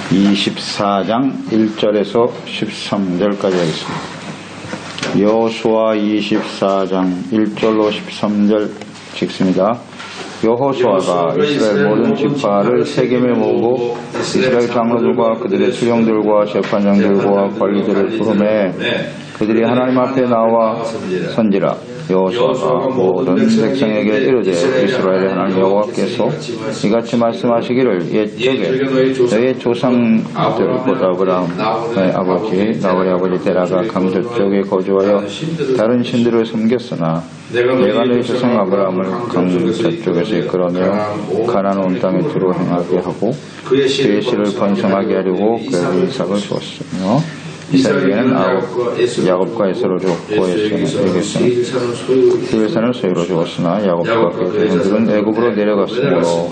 24장 1절에서 13절까지 하겠습니다. 여호수아 24장 1절로 13절 읽습니다. 여호수아가 이스라엘 모든 지파를 세겜에 모으고 이스라엘 장로들과 그들의 수령들과 재판장들과 관리들을 부르매 그들이 하나님 앞에 나와 선지라. 여호수아가 모든 백성에게 이르되 이스라엘의 하나님 여호와께서 이같이 말씀하시기를 옛적에 너의 조상들보다 아브라함의 아버지 나홀의 아버지 데라가 강저쪽에 거주하여 다른 신들을 섬겼으나 내가 너희 조상 아브라함을 강저쪽에서 이끌어내어 가나안 온 땅에 두루 행하게 하고 그의 씨를 번성하게 하려고 그에게 이삭을 주었으며 이삭에게는 야곱과 에서로 주었고 에서는 그에서는 소유로 주었으나 야곱과 그의 형들은 애굽으로 내려갔으므로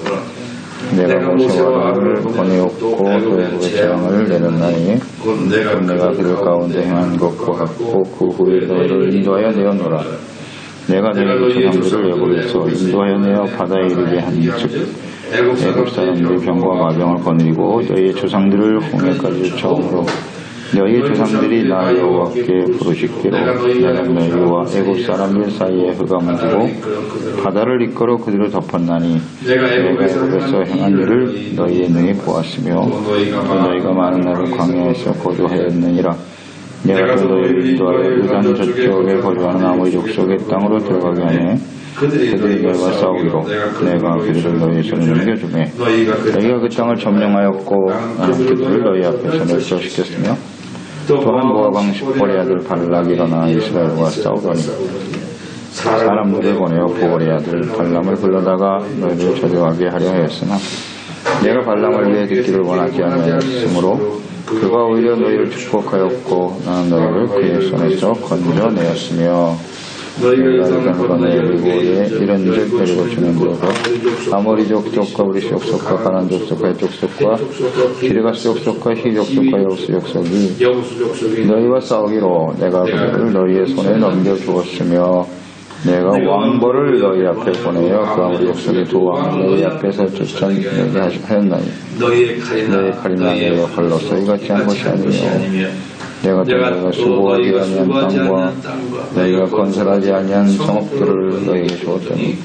내가 모세와 아론을 보내었고 또 애굽의 재앙을 내렸나니 곧 내가 그들 가운데 행한 것과 같고 그 후에 너희를 인도하여 내어노라. 내가 너희 조상들을 애굽에서 인도하여 내어 바다에 이르게 한즉 애굽 사람들이 병과 마병을 거느리고 너희의 조상들을 홍해까지 처음으로 너희 조상들이 나 여호와께 부르짖기로 내가 너희와 애굽 사람들 사이에 흑암을 두고 바다를 이끌어 그들을 덮었나니 내가 애굽에서 행한 일을 너희의 눈이 보았으며 너희가 많은 날을 광야에서 거주하였느니라. 내가 또 너희를 인도하여 유단 저쪽에 거주하는 아모리 족속의 땅으로 들어가게 하네. 그들이 너희와 싸우기로 내가 그들을 너희 손에 넘겨주매 너희가 그 땅을 점령하였고 나는 그들을 너희 앞에서 멸절시켰으며 또한 모압 왕 십볼의 아들 발락이 일어나 이스라엘과 싸우더니 사람들을 보내어 보올의 아들 발람을 불러다가 너희를 저주하게 하려 하였으나 내가 발람을 위해 듣기를 원하지 아니하였으므로 그가 오히려 너희를 축복하였고 나는 너희를 그의 손에서 건져내었으며 너희가 너의 리고에 이런즉 데리고 주는 데서 아모리 족속과 브리스 족속과 가나안 족속과 헷 족속과 기르가스 족속과 히 족속과 여부스 족속이 너희와 싸우기로 내가 그들을 너희의 손에 넘겨주었으며 내가 왕벌을 너희 앞에 보내어 그 아모리 족속의 두 왕을 너희 앞에서 쫓아내게 하였나니 너희의 칼이나 너희의 활로서 이같이 한 것이 아니며 내가 너희가 수고하지 아니한 땅과 너희가 건설하지 아니한 성읍들을 너희에게 주었더니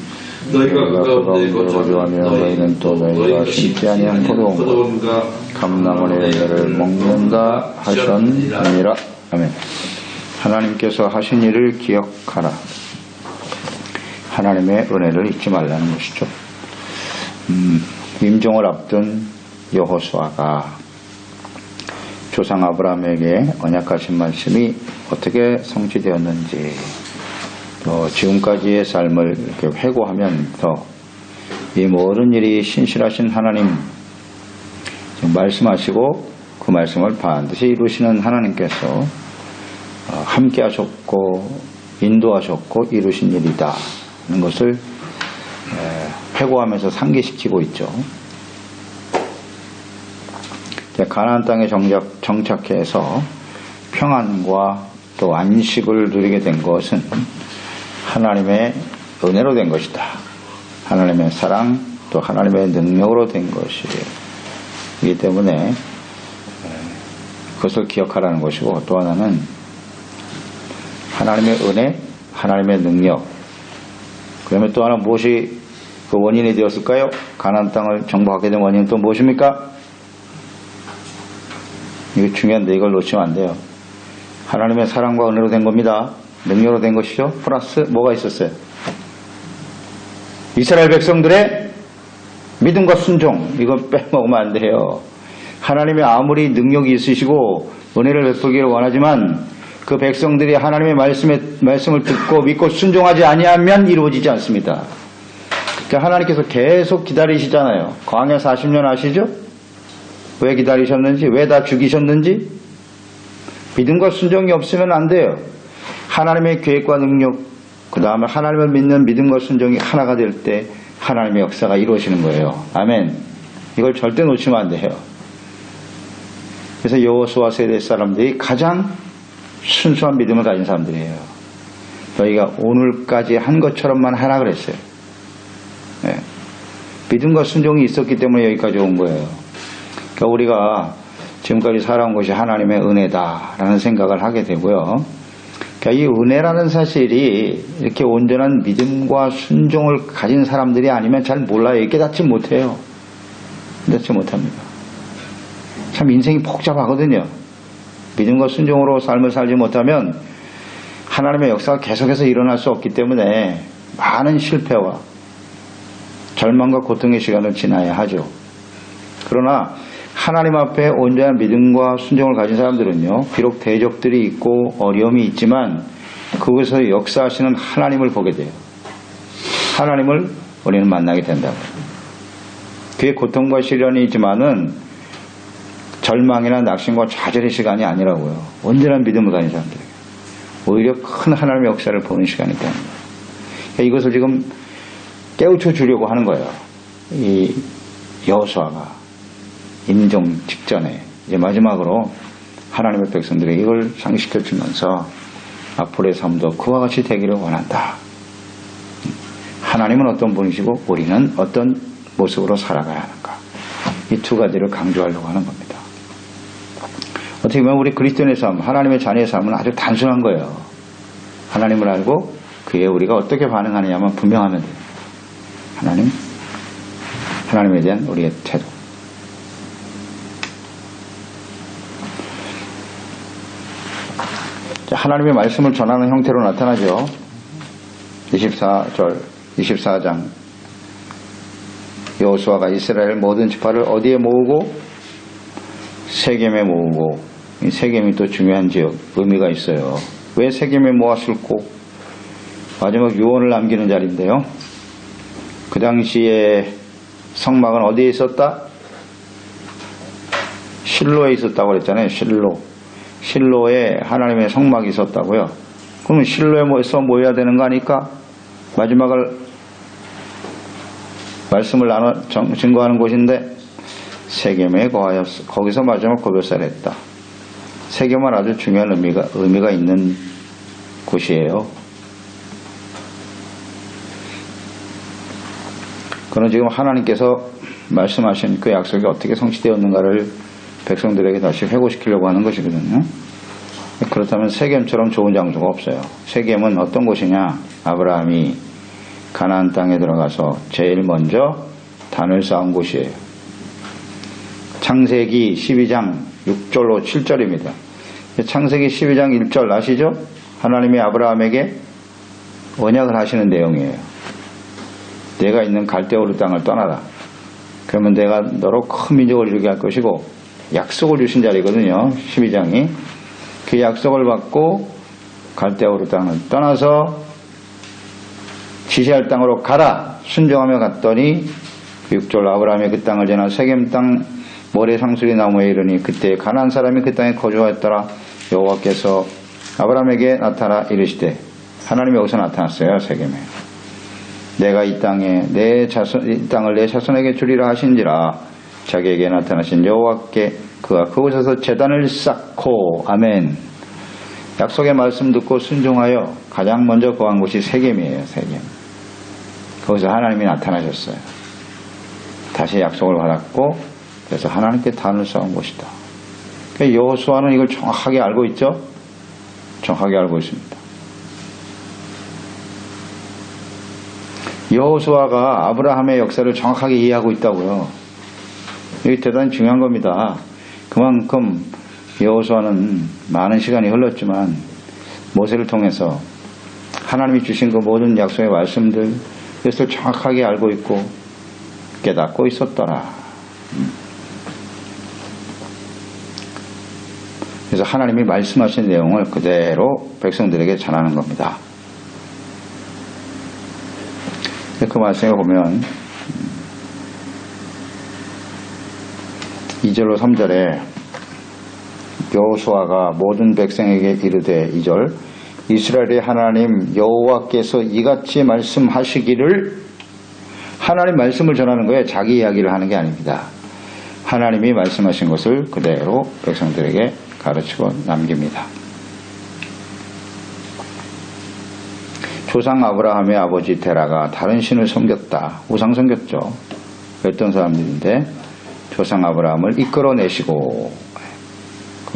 너희가 그 가운데 거주하며 너희는 또 너희가 심지 아니한 포도원과 감람원의 열매를 먹는다 하셨느니라. 아멘. 하나님께서 하신 일을 기억하라. 하나님의 은혜를 잊지 말라는 것이죠. 임종을 앞둔 여호수아가 조상 아브라함에게 언약하신 말씀이 어떻게 성취되었는지 또 지금까지의 삶을 이렇게 회고하면서 이 모든 일이 신실하신 하나님 말씀하시고 그 말씀을 반드시 이루시는 하나님께서 함께 하셨고 인도하셨고 이루신 일이다 하는 것을 회고하면서 상기시키고 있죠. 가나안 땅에 정착해서 평안과 또 안식을 누리게 된 것은 하나님의 은혜로 된 것이다. 하나님의 사랑 또 하나님의 능력으로 된 것이기 때문에 그것을 기억하라는 것이고 또 하나는 하나님의 은혜, 하나님의 능력 그러면 또 하나 무엇이 그 원인이 되었을까요? 가나안 땅을 정복하게 된 원인은 또 무엇입니까? 이거 중요한데 이걸 놓치면 안 돼요. 하나님의 사랑과 은혜로 된 겁니다. 능력으로 된 것이죠. 플러스 뭐가 있었어요? 이스라엘 백성들의 믿음과 순종 이거 빼먹으면 안 돼요. 하나님이 아무리 능력이 있으시고 은혜를 베풀기를 원하지만 그 백성들이 하나님의 말씀을 듣고 믿고 순종하지 아니하면 이루어지지 않습니다. 그러니까 하나님께서 계속 기다리시잖아요. 광야 40년 아시죠? 왜 기다리셨는지, 왜 다 죽이셨는지 믿음과 순종이 없으면 안 돼요. 하나님의 계획과 능력, 그 다음에 하나님을 믿는 믿음과 순종이 하나가 될 때 하나님의 역사가 이루어지는 거예요. 아멘. 이걸 절대 놓치면 안 돼요. 그래서 여호수아 세대 사람들이 가장 순수한 믿음을 가진 사람들이에요. 너희가 오늘까지 한 것처럼만 하라 그랬어요. 네. 믿음과 순종이 있었기 때문에 여기까지 온 거예요. 그러니까 우리가 지금까지 살아온 것이 하나님의 은혜다라는 생각을 하게 되고요. 그러니까 이 은혜라는 사실이 이렇게 온전한 믿음과 순종을 가진 사람들이 아니면 잘 몰라요. 깨닫지 못해요. 깨닫지 못합니다. 참 인생이 복잡하거든요. 믿음과 순종으로 삶을 살지 못하면 하나님의 역사가 계속해서 일어날 수 없기 때문에 많은 실패와 절망과 고통의 시간을 지나야 하죠. 그러나 하나님 앞에 온전한 믿음과 순종을 가진 사람들은요, 비록 대적들이 있고 어려움이 있지만 그곳에서 역사하시는 하나님을 보게 돼요. 하나님을 우리는 만나게 된다고요. 그의 고통과 시련이 있지만은 절망이나 낙심과 좌절의 시간이 아니라고요. 온전한 믿음을 가진 사람들에게 오히려 큰 하나님의 역사를 보는 시간이 됩니다. 그러니까 이것을 지금 깨우쳐 주려고 하는 거예요. 이 여호수아가 임종 직전에 이제 마지막으로 하나님의 백성들에게 이걸 상기시켜 주면서 앞으로의 삶도 그와 같이 되기를 원한다. 하나님은 어떤 분이시고 우리는 어떤 모습으로 살아가야 하는가. 이 두 가지를 강조하려고 하는 겁니다. 어떻게 보면 우리 그리스도인의 삶, 하나님의 자녀의 삶은 아주 단순한 거예요. 하나님을 알고 그에 우리가 어떻게 반응하느냐만 분명하면 돼요. 하나님에 대한 우리의 태도. 하나님의 말씀을 전하는 형태로 나타나죠. 24장 여호수아가 이스라엘 모든 지파를 어디에 모으고 세겜에 모으고, 이 세겜이 또 중요한 지역 의미가 있어요. 왜 세겜에 모았을꼬? 마지막 유언을 남기는 자리인데요. 그 당시에 성막은 어디에 있었다? 실로에 있었다고 그랬잖아요. 실로에 하나님의 성막이 있었다고요. 그러면 실로에서 모여야 되는 거 아닐까? 마지막을 말씀을 증거하는 곳인데 세겜에 거하였어. 거기서 마지막 고별사를 했다. 세겜은 아주 중요한 의미가 있는 곳이에요. 그는 지금 하나님께서 말씀하신 그 약속이 어떻게 성취되었는가를 백성들에게 다시 회고시키려고 하는 것이거든요. 그렇다면 세겜처럼 좋은 장소가 없어요. 세겜은 어떤 곳이냐? 아브라함이 가나안 땅에 들어가서 제일 먼저 단을 쌓은 곳이에요. 창세기 12장 6절로 7절입니다. 창세기 12장 1절 아시죠? 하나님이 아브라함에게 언약을 하시는 내용이에요. 내가 있는 갈대우르 땅을 떠나라. 그러면 내가 너로 큰 민족을 이루게 할 것이고, 약속을 주신 자리거든요. 12장이. 그 약속을 받고 갈대우르 땅을 떠나서 지시할 땅으로 가라. 순종하며 갔더니 6절 아브라함이 그 땅을 지나 세겜 땅 모래 상수리 나무에 이르니 그때 가나안 사람이 그 땅에 거주하였더라. 여호와께서 아브라함에게 나타나 이르시되, 하나님이 여기서 나타났어요. 세겜에. 내가 이 땅을 내 자손에게 주리라 하신지라. 자기에게 나타나신 여호와께 그가 그곳에서 제단을 쌓고, 아멘. 약속의 말씀 듣고 순종하여 가장 먼저 거한 곳이 세겜이에요. 세겜. 거기서 하나님이 나타나셨어요. 다시 약속을 받았고, 그래서 하나님께 단을 쌓은 곳이다. 그러니까 여호수아는 이걸 정확하게 알고 있죠. 정확하게 알고 있습니다. 여호수아가 아브라함의 역사를 정확하게 이해하고 있다고요. 이게 대단히 중요한 겁니다. 그만큼 여호수아는 많은 시간이 흘렀지만 모세를 통해서 하나님이 주신 그 모든 약속의 말씀들, 이것을 정확하게 알고 있고 깨닫고 있었더라. 그래서 하나님이 말씀하신 내용을 그대로 백성들에게 전하는 겁니다. 그 말씀에 보면 2절로 3절에 여호수아가 모든 백성에게 이르되, 2절 이스라엘의 하나님 여호와께서 이같이 말씀하시기를, 하나님 말씀을 전하는 거예요. 자기 이야기를 하는 게 아닙니다. 하나님이 말씀하신 것을 그대로 백성들에게 가르치고 남깁니다. 조상 아브라함의 아버지 데라가 다른 신을 섬겼다. 우상 섬겼죠. 어떤 사람들인데 조상 아브라함을 이끌어내시고,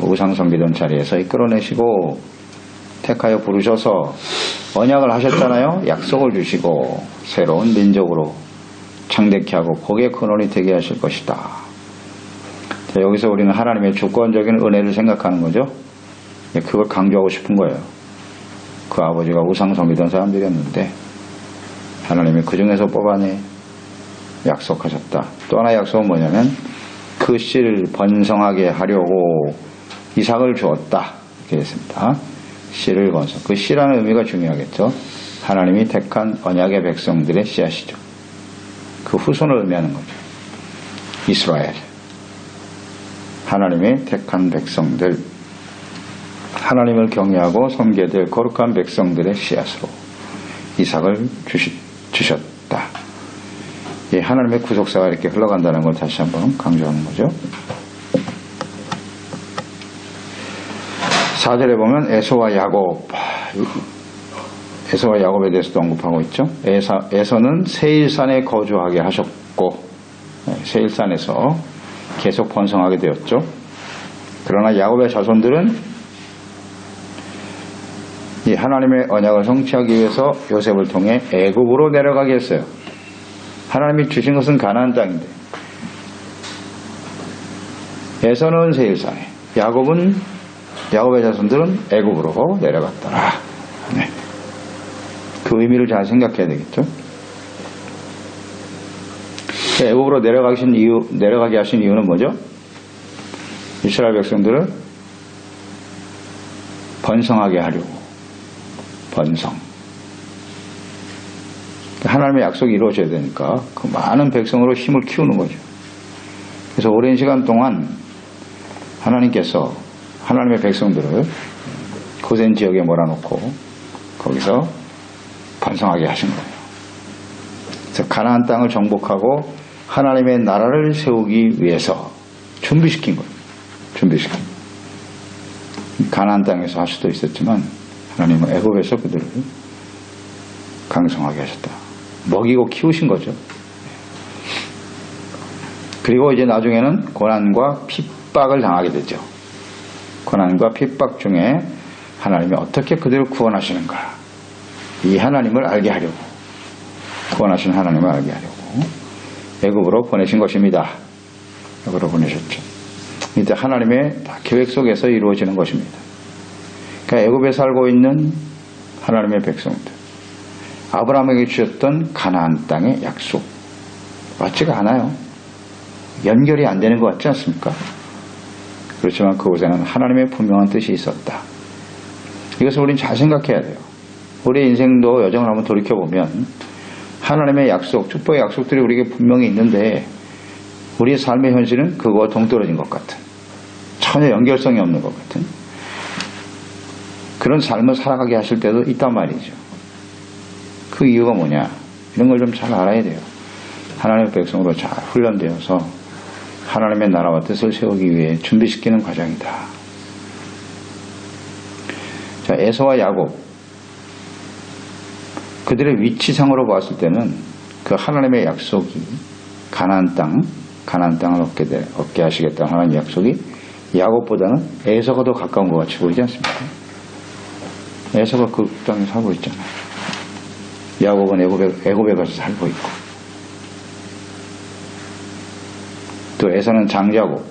우상 섬기던 자리에서 이끌어내시고 택하여 부르셔서 언약을 하셨잖아요. 약속을 주시고 새로운 민족으로 창대케 하고 복의 근원이 되게 하실 것이다. 자, 여기서 우리는 하나님의 주권적인 은혜를 생각하는 거죠. 그걸 강조하고 싶은 거예요. 그 아버지가 우상 섬기던 사람들이었는데 하나님이 그 중에서 뽑아내 약속하셨다. 또 하나 약속은 뭐냐면 그 씨를 번성하게 하려고 이삭을 주었다. 이렇게 했습니다. 씨를 건서. 그 씨라는 의미가 중요하겠죠. 하나님이 택한 언약의 백성들의 씨앗이죠. 그 후손을 의미하는 거죠. 이스라엘. 하나님의 택한 백성들. 하나님을 경외하고 섬겨야 될 거룩한 백성들의 씨앗으로 이삭을 주셨다. 예, 하나님의 구속사가 이렇게 흘러간다는 걸 다시 한번 강조하는 거죠. 4절에 보면 에서와 야곱, 에서와 야곱에 대해서도 언급하고 있죠. 에서는 세일산에 거주하게 하셨고 세일산에서 계속 번성하게 되었죠. 그러나 야곱의 자손들은 이 하나님의 언약을 성취하기 위해서 요셉을 통해 애굽으로 내려가게 했어요. 하나님이 주신 것은 가나안 땅인데 에서는 세일산에, 야곱의 자손들은 애굽으로 내려갔더라. 네. 그 의미를 잘 생각해야 되겠죠. 애굽으로 내려가게 하신 이유는 뭐죠? 이스라엘 백성들을 번성하게 하려고. 번성. 하나님의 약속이 이루어져야 되니까 그 많은 백성으로 힘을 키우는 거죠. 그래서 오랜 시간 동안 하나님께서 하나님의 백성들을 고센 지역에 몰아놓고 거기서 번성하게 하신 거예요. 그래서 가나안 땅을 정복하고 하나님의 나라를 세우기 위해서 준비시킨 거예요. 가나안 땅에서 할 수도 있었지만 하나님은 애굽에서 그들을 강성하게 하셨다. 먹이고 키우신 거죠. 그리고 이제 나중에는 고난과 핍박을 당하게 되죠. 고난과 핍박 중에 하나님이 어떻게 그들을 구원하시는가, 이 하나님을 알게 하려고, 구원하신 하나님을 알게 하려고 애굽으로 보내신 것입니다. 애굽으로 보내셨죠. 이때 하나님의 다 계획 속에서 이루어지는 것입니다. 그러니까 애굽에 살고 있는 하나님의 백성들, 아브라함에게 주셨던 가나안 땅의 약속 맞지가 않아요. 연결이 안 되는 것 같지 않습니까? 그렇지만 그곳에는 하나님의 분명한 뜻이 있었다. 이것을 우리는 잘 생각해야 돼요. 우리 인생도 여정을 한번 돌이켜보면 하나님의 약속, 축복의 약속들이 우리에게 분명히 있는데 우리의 삶의 현실은 그거와 동떨어진 것 같은, 전혀 연결성이 없는 것 같은 그런 삶을 살아가게 하실 때도 있단 말이죠. 그 이유가 뭐냐, 이런 걸 좀 잘 알아야 돼요. 하나님의 백성으로 잘 훈련되어서 하나님의 나라와 뜻을 세우기 위해 준비시키는 과정이다. 자, 에서와 야곱, 그들의 위치상으로 봤을 때는 그 하나님의 약속이 가나안 땅을 얻게 하시겠다는 하나님의 약속이 야곱보다는 에서가 더 가까운 것 같이 보이지 않습니까? 에서가 그 땅에 살고 있잖아요. 야곱은 애굽에 가서 살고 있고, 또 에서는 장자고,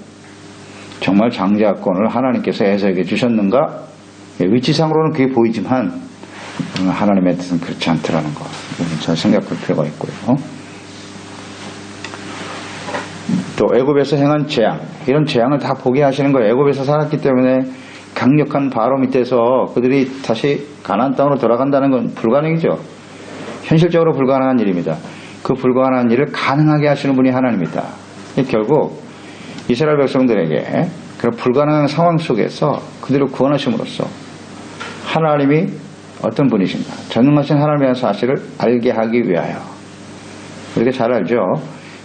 정말 장자권을 하나님께서 에서에게 주셨는가? 위치상으로는 그게 보이지만 하나님의 뜻은 그렇지 않더라는 거, 잘 생각할 필요가 있고요. 또 애굽에서 행한 재앙, 이런 재앙을 다 보게 하시는 거예요. 애굽에서 살았기 때문에 강력한 바로 밑에서 그들이 다시 가나안 땅으로 돌아간다는 건 불가능이죠. 현실적으로 불가능한 일입니다. 그 불가능한 일을 가능하게 하시는 분이 하나님이다. 결국 이스라엘 백성들에게 그런 불가능한 상황 속에서 그들을 구원하심으로써 하나님이 어떤 분이신가, 전능하신 하나님이라는 사실을 알게 하기 위하여, 우리가 잘 알죠.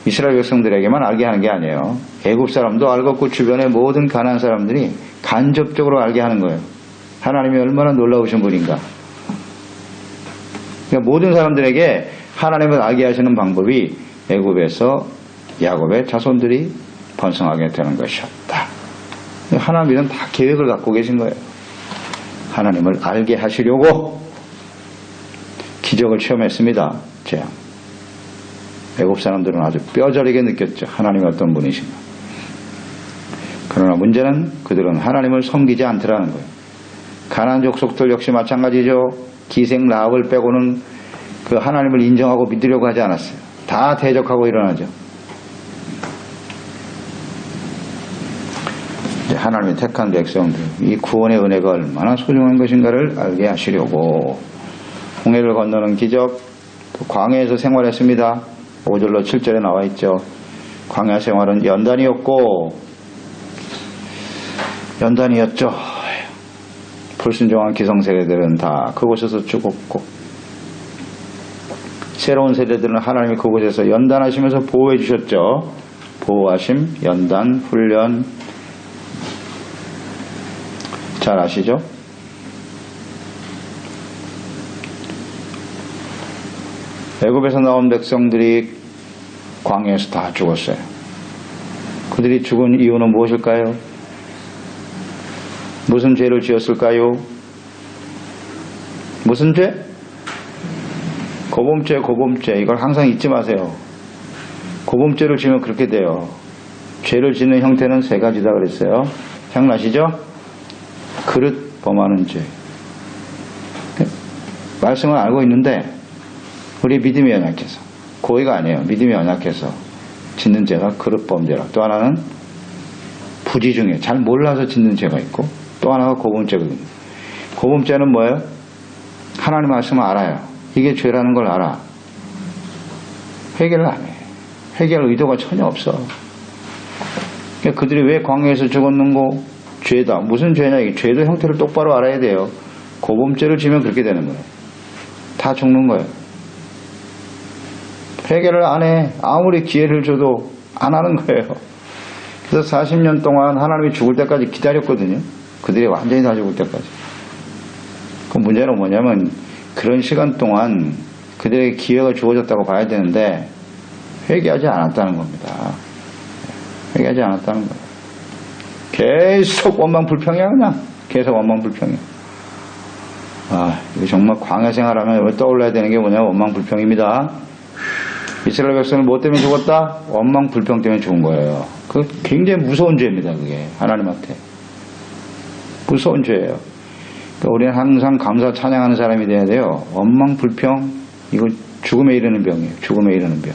이스라엘 백성들에게만 알게 하는 게 아니에요. 애굽 사람도 알겠고 주변의 모든 가나안 사람들이 간접적으로 알게 하는 거예요. 하나님이 얼마나 놀라우신 분인가. 그러니까 모든 사람들에게 하나님을 알게 하시는 방법이 애굽에서 야곱의 자손들이 번성하게 되는 것이었다. 하나님은 다 계획을 갖고 계신 거예요. 하나님을 알게 하시려고 기적을 체험했습니다. 재앙. 애굽 사람들은 아주 뼈저리게 느꼈죠. 하나님이 어떤 분이신가. 그러나 문제는 그들은 하나님을 섬기지 않더라는 거예요. 가나안 족속들 역시 마찬가지죠. 기생 라합을 빼고는 그 하나님을 인정하고 믿으려고 하지 않았어요. 다 대적하고 일어나죠. 하나님이 택한 백성들, 이 구원의 은혜가 얼마나 소중한 것인가를 알게 하시려고 홍해를 건너는 기적, 광야에서 생활했습니다. 5절로 7절에 나와 있죠. 광야 생활은 연단이었죠. 불순종한 기성세대들은 다 그곳에서 죽었고, 새로운 세대들은 하나님이 그곳에서 연단하시면서 보호해 주셨죠. 보호하심, 연단, 훈련, 잘 아시죠? 애굽에서 나온 백성들이 광야에서 다 죽었어요. 그들이 죽은 이유는 무엇일까요? 무슨 죄를 지었을까요? 무슨 죄? 고범죄. 이걸 항상 잊지 마세요. 고범죄를 지면 그렇게 돼요. 죄를 짓는 형태는 세 가지다 그랬어요. 생각나시죠? 그릇 범하는 죄. 말씀은 알고 있는데 우리 믿음이 연약해서, 고의가 아니에요. 믿음이 연약해서 짓는 죄가 그릇 범죄라. 또 하나는 부지 중에 잘 몰라서 짓는 죄가 있고, 또 하나가 고범죄거든요. 고범죄는 뭐예요? 하나님 말씀을 알아요. 이게 죄라는 걸 알아. 회개를 안 해. 회개할 의도가 전혀 없어. 그러니까 그들이 왜 광야에서 죽었는고? 죄다. 무슨 죄냐? 이게 죄도 형태를 똑바로 알아야 돼요. 고범죄를 지면 그렇게 되는 거예요. 다 죽는 거예요. 회개를 안 해. 아무리 기회를 줘도 안 하는 거예요. 그래서 40년 동안 하나님이 죽을 때까지 기다렸거든요. 그들이 완전히 다 죽을 때까지. 그 문제는 뭐냐면 그런 시간 동안 그들에게 기회가 주어졌다고 봐야 되는데 회개하지 않았다는 겁니다. 회개하지 않았다는 거예요. 계속 원망불평이야. 그냥 계속 원망불평이야. 이거 정말 광야 생활하면 떠올라야 되는 게 뭐냐? 원망불평입니다. 이스라엘 백성은 뭐 때문에 죽었다? 원망불평 때문에 죽은 거예요. 그 굉장히 무서운 죄입니다. 그게 하나님한테 무서운 죄예요. 그러니까 우리는 항상 감사 찬양하는 사람이 돼야 돼요. 원망불평, 이거 죽음에 이르는 병이에요. 죽음에 이르는 병.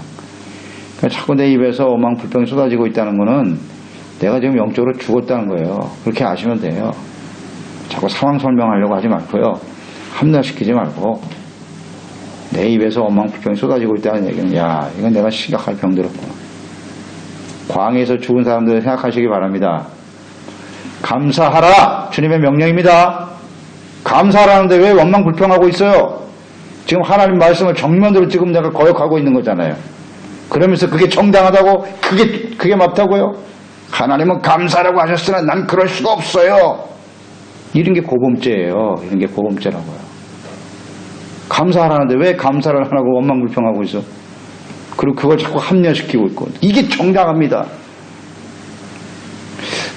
그러니까 자꾸 내 입에서 원망불평이 쏟아지고 있다는 거는 내가 지금 영적으로 죽었다는 거예요. 그렇게 아시면 돼요. 자꾸 상황 설명하려고 하지 말고요. 합리화시키지 말고 내 입에서 원망불평이 쏟아지고 있다는 얘기는 야, 이건 내가 심각하게 병들었구나. 광야에서 죽은 사람들 생각하시기 바랍니다. 감사하라! 주님의 명령입니다. 감사하라는데 왜 원망불평하고 있어요? 지금 하나님 말씀을 정면으로 지금 내가 거역하고 있는 거잖아요. 그러면서 그게 정당하다고? 그게 맞다고요? 하나님은 감사라고 하셨으나 난 그럴 수가 없어요. 이런 게 고범죄예요. 이런 게 고범죄라고요. 감사하라는데 왜 감사를 안 하고 원망불평하고 있어? 그리고 그걸 자꾸 합리화시키고 있고. 이게 정당합니다.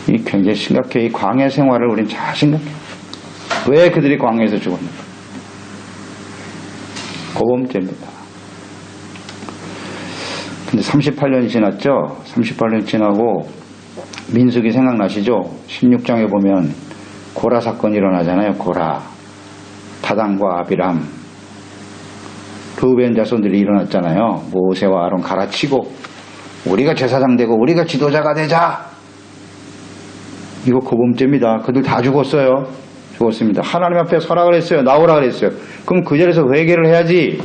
이 굉장히 심각해. 이 광야 생활을 우리는 잘 생각해. 왜 그들이 광야에서 죽었는가? 고범죄입니다. 근데 38년이 지났죠? 38년이 지나고 민수기 생각나시죠? 16장에 보면 고라 사건이 일어나잖아요. 고라. 다단과 아비람. 르우벤 자손들이 일어났잖아요. 모세와 아론 갈아치고 우리가 제사장 되고 우리가 지도자가 되자. 이거 고범죄입니다. 그들 다 죽었어요. 죽었습니다. 하나님 앞에 서라 그랬어요. 나오라 그랬어요. 그럼 그 자리에서 회개를 해야지.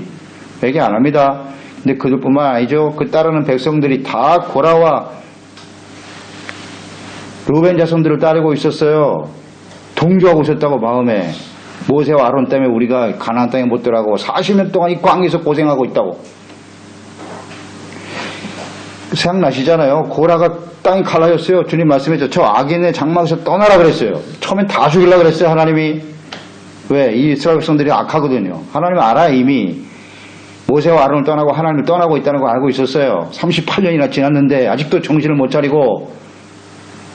회개 안 합니다. 근데 그들뿐만 아니죠. 그 따르는 백성들이 다 고라와 르우벤 자손들을 따르고 있었어요. 동조하고 있었다고 마음에. 모세와 아론 때문에 우리가 가나안 땅에 못 들어가고 40년 동안 이 광야에서 고생하고 있다고. 생각나시잖아요. 고라가 땅이 갈라졌어요. 주님 말씀했죠. 저 악인의 장막에서 떠나라 그랬어요. 처음엔 다 죽이려고 그랬어요. 하나님이. 왜? 이 이스라엘 백성들이 악하거든요. 하나님 알아요. 이미. 모세와 아론을 떠나고 하나님을 떠나고 있다는 걸 알고 있었어요. 38년이나 지났는데 아직도 정신을 못 차리고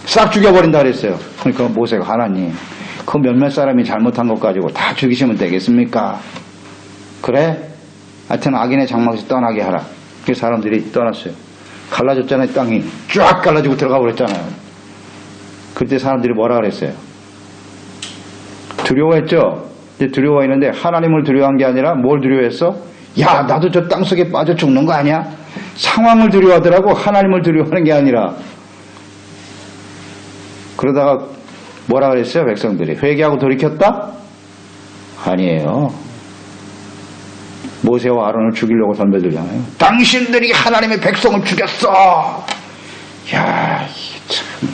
싹 죽여버린다 그랬어요. 그러니까 모세가 하나님, 그 몇몇 사람이 잘못한 것 가지고 다 죽이시면 되겠습니까? 그래? 하여튼 악인의 장막에서 떠나게 하라. 그 사람들이 떠났어요. 갈라졌잖아요. 땅이 쫙 갈라지고 들어가 버렸잖아요. 그때 사람들이 뭐라 그랬어요? 두려워했죠. 이제 두려워했는데 하나님을 두려워한 게 아니라 뭘 두려워했어? 야, 나도 저 땅속에 빠져 죽는 거 아니야? 상황을 두려워하더라고. 하나님을 두려워하는 게 아니라. 그러다가 뭐라 그랬어요? 백성들이 회개하고 돌이켰다? 아니에요. 모세와 아론을 죽이려고 덤벼들잖아요. 당신들이 하나님의 백성을 죽였어. 야, 참.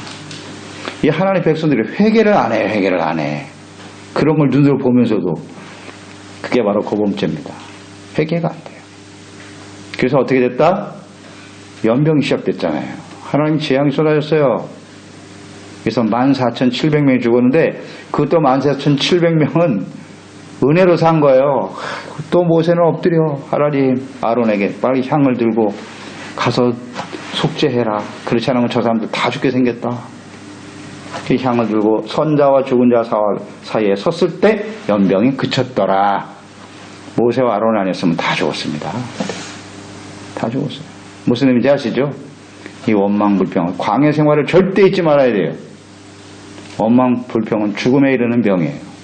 이 하나님의 백성들이 회개를 안 해. 회개를 안 해. 그런 걸 눈으로 보면서도 그게 바로 고범죄입니다. 회개가 안 돼요. 그래서 어떻게 됐다? 연병이 시작됐잖아요. 하나님 재앙이 쏟아졌어요. 그래서 14,700명이 죽었는데 그것도 14,700명은 은혜로 산 거예요. 또 모세는 엎드려 하나님 아론에게 빨리 향을 들고 가서 속죄해라. 그렇지 않으면 저 사람들 다 죽게 생겼다. 그 향을 들고 선자와 죽은 자 사이에 섰을 때 연병이 그쳤더라. 모세와 아론 아니었으면 다 죽었습니다. 다 죽었어요. 무슨 의미인지 아시죠? 이 원망불평, 광야 생활을 절대 잊지 말아야 돼요. 원망불평은 죽음에 이르는 병이에요.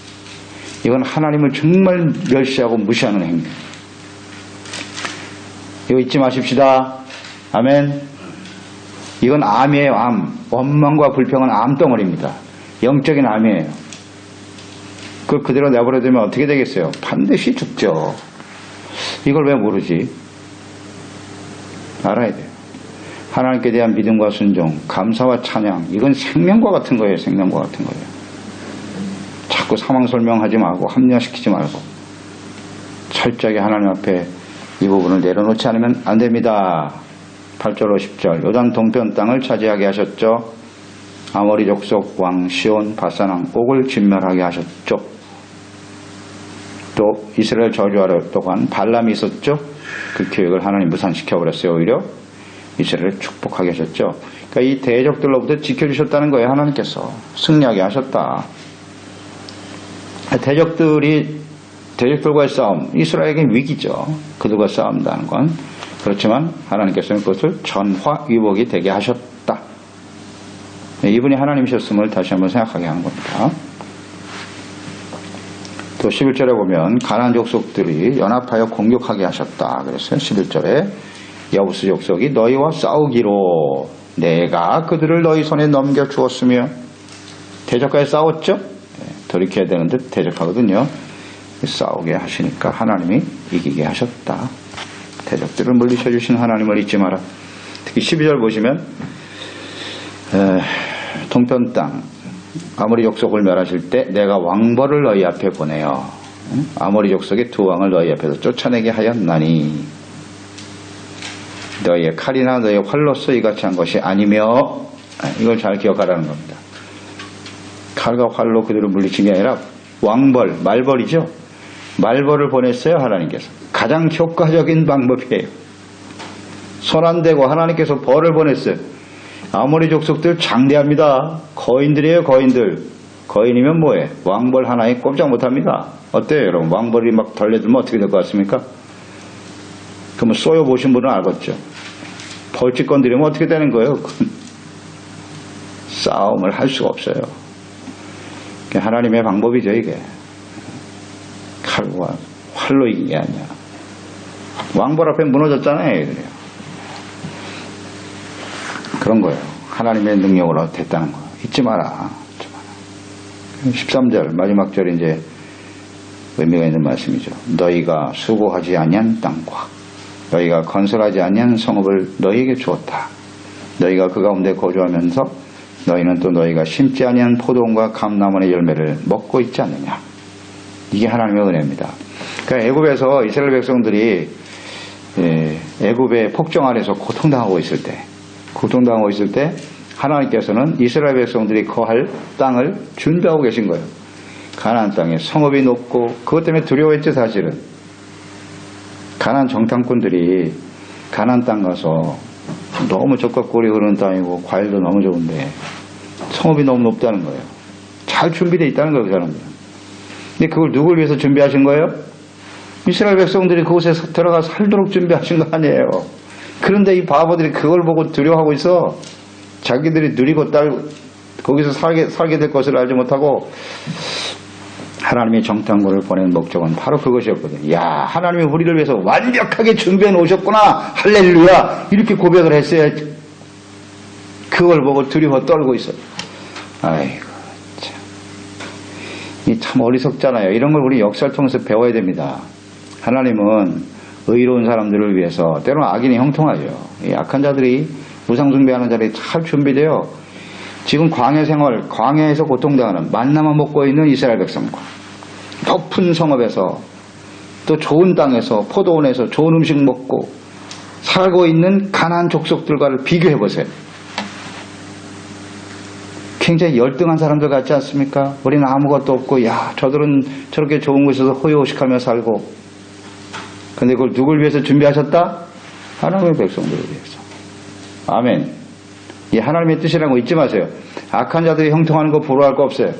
이건 하나님을 정말 멸시하고 무시하는 행위. 이거 잊지 마십시다. 아멘. 이건 암이에요. 암. 원망과 불평은 암덩어리입니다. 영적인 암이에요. 그걸 그대로 내버려두면 어떻게 되겠어요? 반드시 죽죠. 이걸 왜 모르지? 알아야 돼요. 하나님께 대한 믿음과 순종, 감사와 찬양, 이건 생명과 같은 거예요. 생명과 같은 거예요. 자꾸 상황 설명하지 말고 합리화시키지 말고 철저하게 하나님 앞에 이 부분을 내려놓지 않으면 안 됩니다. 8절 50절 요단 동편 땅을 차지하게 하셨죠. 아모리 족속 왕 시온 바산 옥을 진멸하게 하셨죠. 또 이스라엘 저주하려 동안 발람이 있었죠. 그 계획을 하나님 무산시켜버렸어요. 오히려 이스라엘을 축복하게 하셨죠. 그러니까 이 대적들로부터 지켜주셨다는 거예요. 하나님께서 승리하게 하셨다. 대적들과의 싸움, 이스라엘에게 위기죠. 그들과 싸움다는 건. 그렇지만 하나님께서는 그것을 전화위복이 되게 하셨다. 이분이 하나님이셨음을 다시 한번 생각하게 하는 겁니다. 또 11절에 보면 가나안 족속들이 연합하여 공격하게 하셨다. 그랬어요. 11절에 여부스 족속이 너희와 싸우기로 내가 그들을 너희 손에 넘겨주었으며 대적과의 싸웠죠. 돌이켜야 되는데 대적하거든요. 싸우게 하시니까 하나님이 이기게 하셨다. 대적들을 물리쳐 주신 하나님을 잊지 마라. 특히 12절 보시면 동편 땅 아모리 족속을 멸하실 때 내가 왕벌을 너희 앞에 보내어 아모리 족속의 두 왕을 너희 앞에서 쫓아내게 하였나니 너희의 칼이나 너희의 활로서 이같이 한 것이 아니며 이걸 잘 기억하라는 겁니다. 칼과 활로 그들을 물리친 게 아니라 왕벌, 말벌이죠. 말벌을 보냈어요. 하나님께서. 가장 효과적인 방법이에요. 손 안 대고 하나님께서 벌을 보냈어요. 아모리 족속들 장대합니다. 거인들이에요. 거인들. 거인이면 뭐해? 왕벌 하나에 꼼짝 못합니다. 어때요 여러분? 왕벌이 막 달려들면 어떻게 될 것 같습니까? 그러면 쏘여보신 분은 알겠죠. 벌집 건드리면 어떻게 되는 거예요? 싸움을 할 수가 없어요. 하나님의 방법이죠 이게. 칼과 활로 이긴 게 아니야. 왕벌 앞에 무너졌잖아요. 그런 거예요. 하나님의 능력으로 됐다는 거. 잊지 마라. 13절 마지막 절이 이제 의미가 있는 말씀이죠. 너희가 수고하지 아니한 땅과 너희가 건설하지 아니한 성읍을 너희에게 주었다. 너희가 그 가운데 거주하면서 너희는 또 너희가 심지 아니한 포도원과 감람원의 열매를 먹고 있지 않느냐. 이게 하나님의 은혜입니다. 그러니까 애굽에서 이스라엘 백성들이 애굽의 폭정 아래서 고통당하고 있을 때 하나님께서는 이스라엘 백성들이 거할 땅을 준비하고 계신 거예요. 가나안 땅에 성읍이 높고 그것 때문에 두려워했죠. 사실은 가나안 정탐꾼들이 가나안 땅 가서 너무 적과 꿀이 흐르는 땅이고 과일도 너무 좋은데 성업이 너무 높다는 거예요. 잘 준비되어 있다는 거예요, 그 사람들은. 근데 그걸 누굴 위해서 준비하신 거예요? 이스라엘 백성들이 그곳에 들어가 살도록 준비하신 거 아니에요. 그런데 이 바보들이 그걸 보고 두려워하고 있어. 자기들이 누리고 거기서 살게 될 것을 알지 못하고, 하나님의 정탐꾼을 보낸 목적은 바로 그것이었거든요. 야, 하나님이 우리를 위해서 완벽하게 준비해 놓으셨구나. 할렐루야. 이렇게 고백을 했어야지. 그걸 보고 두려워 떨고 있어요. 아이고, 참. 이 참 어리석잖아요. 이런 걸 우리 역사를 통해서 배워야 됩니다. 하나님은 의로운 사람들을 위해서, 때로는 악인이 형통하죠. 이 악한 자들이, 우상숭배하는 자들이 잘 준비돼요. 지금 광야 생활, 광야에서 고통당하는 만나만 먹고 있는 이스라엘 백성과 높은 성읍에서 또 좋은 땅에서 포도원에서 좋은 음식 먹고 살고 있는 가나안 족속들과를 비교해 보세요. 굉장히 열등한 사람들 같지 않습니까? 우리는 아무것도 없고, 야, 저들은 저렇게 좋은 곳에서 호요식하며 살고. 근데 그걸 누굴 위해서 준비하셨다? 하나님의 백성들을 위해서. 아멘. 이 하나님의 뜻이라는 거 잊지 마세요. 악한 자들이 형통하는 거 부러워할 거 없어요.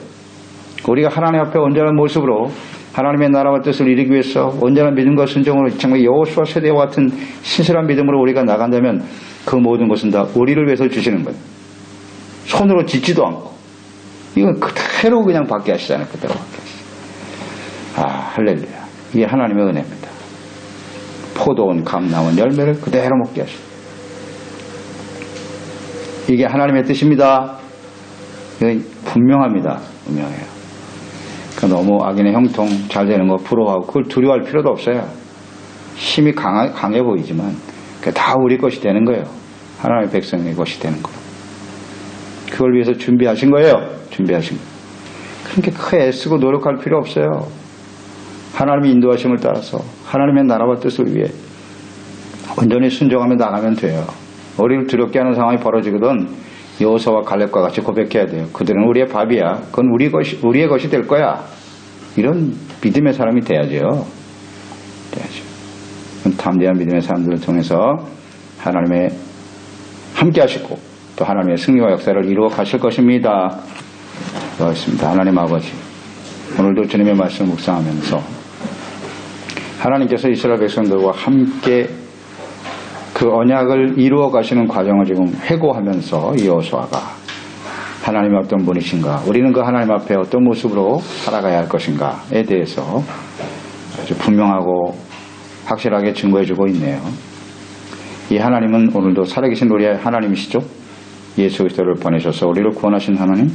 우리가 하나님 앞에 온전한 모습으로 하나님의 나라와 뜻을 이루기 위해서 온전한 믿음과 순종으로 정말 여호수아 세대와 같은 신실한 믿음으로 우리가 나간다면 그 모든 것은 다 우리를 위해서 주시는 거예요. 손으로 짓지도 않고. 이건 그대로 그냥 받게 하시잖아요. 그대로 받게 하시죠. 아, 할렐루야. 이게 하나님의 은혜입니다. 포도원, 감나원, 열매를 그대로 먹게 하시죠. 이게 하나님의 뜻입니다. 이건 분명합니다. 분명해요. 너무 악인의 형통 잘 되는 거 부러워하고 그걸 두려워할 필요도 없어요. 힘이 강해 보이지만 그게 다 우리 것이 되는 거예요. 하나님의 백성의 것이 되는 거. 그걸 위해서 준비하신 거예요. 준비하신 거. 그렇게 크게 애쓰고 노력할 필요 없어요. 하나님의 인도하심을 따라서 하나님의 나라와 뜻을 위해 온전히 순종하며 나가면 돼요. 우리를 두렵게 하는 상황이 벌어지거든 여호수아와 갈렙과 같이 고백해야 돼요. 그들은 우리의 밥이야. 그건 우리의 것이 될 거야. 이런 믿음의 사람이 돼야죠. 담대한 믿음의 사람들을 통해서 하나님의 함께 하시고 또 하나님의 승리와 역사를 이루어 가실 것입니다. 기도하겠습니다. 하나님 아버지, 오늘도 주님의 말씀을 묵상하면서 하나님께서 이스라엘 백성들과 함께 그 언약을 이루어 가시는 과정을 지금 회고하면서 여호수아가 하나님이 어떤 분이신가, 우리는 그 하나님 앞에 어떤 모습으로 살아가야 할 것인가에 대해서 아주 분명하고 확실하게 증거해주고 있네요. 이 하나님은 오늘도 살아계신 우리의 하나님이시죠. 예수 그리스도를 보내셔서 우리를 구원하신 하나님,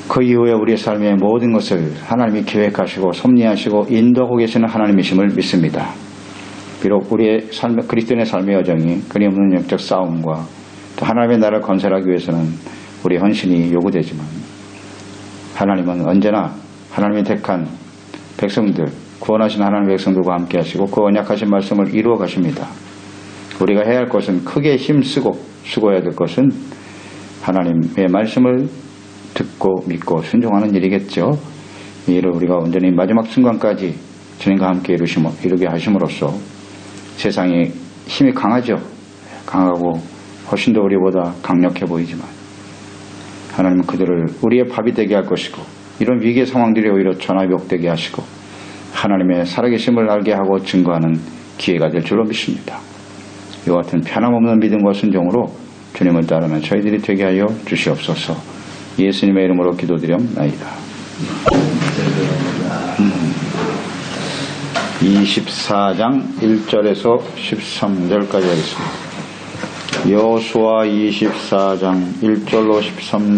그 이후에 우리의 삶의 모든 것을 하나님이 계획하시고 섭리하시고 인도하고 계시는 하나님이심을 믿습니다. 비록 우리의 삶, 그리스도인의 삶의 여정이 끊임없는 영적 싸움과 또 하나님의 나라를 건설하기 위해서는 우리의 헌신이 요구되지만 하나님은 언제나 하나님이 택한 백성들, 구원하신 하나님의 백성들과 함께 하시고 그 언약하신 말씀을 이루어 가십니다. 우리가 해야 할 것은 크게 힘쓰고 수고해야 될 것은 하나님의 말씀을 듣고 믿고 순종하는 일이겠죠. 이 일을 우리가 온전히 마지막 순간까지 주님과 함께 이루게 하심으로써 세상이 힘이 강하죠. 강하고 훨씬 더 우리보다 강력해 보이지만 하나님은 그들을 우리의 밥이 되게 할 것이고 이런 위기의 상황들이 오히려 전화위복되게 하시고 하나님의 살아계심을 알게 하고 증거하는 기회가 될 줄로 믿습니다. 이와 같은 편함없는 믿음과 순종으로 주님을 따르는 저희들이 되게 하여 주시옵소서. 예수님의 이름으로 기도드렸나이다. 24장 1절에서 13절까지 하겠습니다. 여호수아 24장 1절로 13절